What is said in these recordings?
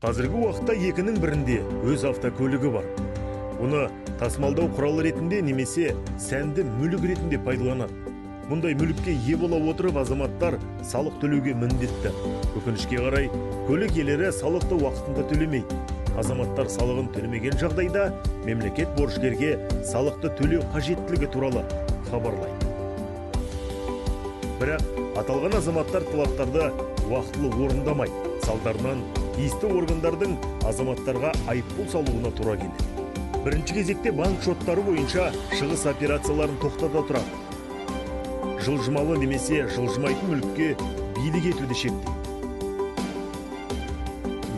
Қазіргі уақытта екінің бірінде өз автокөлігі бар. Оны тасымалдау құралы ретінде немесе сәнді мүлік ретінде пайдаланады. Мұндай мүлікке ие бола отырып азаматтар салық төлеуге міндетті. Өкінішке қарай, көлік иелері салықты уақытында төлемейді. Азаматтар салығын төлемеген жағдайда мемлекет борышкерге салықты төлеу қажеттілігі туралы хабарлайды. Бірақ аталған азаматтар талаптарды уақытылы орындамайды. Салдарынан тиісті органдардың азаматтарға айыппұл салуына тура келеді. Бірінші кезекте банк шоттары бойынша шығыс операцияларын тоқтата тұрады. Жылжымалы немесе жылжымайтын мүлікке билік етуді шектейді.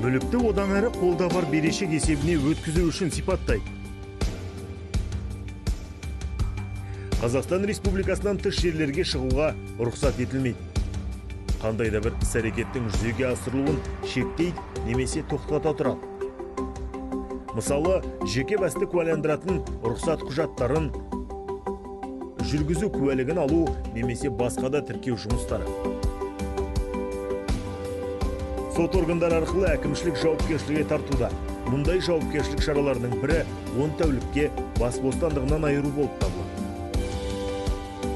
Мүлікті одан әрі қолда бар берешек есебіне өткізу үшін сипаттайды. Қазақстан Республикасынан тыс жерлерге шығуға рұқсат етілмейді. Қандай да бір іс-әрекеттің жүзеге асырылуын шектейді немесе тоқтата тұрады. Мысалы, жеке басты куәландыратын рұқсат құжаттарын, жүргізу куәлігін алу немесе басқа да тіркеу жұмыстары. Сот органдары арқылы әкімшілік жауапкершілікке тартуда. Мұндай жауапкершілік шараларының бірі 10 тәулікке бас бостандығынан айыру болып табылады.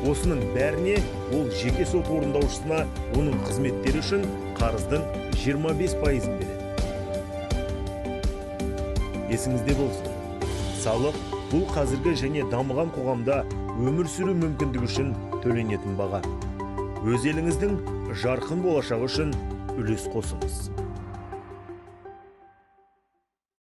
Осының бәріне ол жеке сот орындаушысына оның қызметтері үшін қарыздың 25%-ын береді. Есіңізде болсын, салық бұл қазіргі және дамыған қоғамда өмір сүру мүмкіндігі үшін төленетін баға. Өз еліңіздің жарқын болашағы үшін үлес қосыңыз.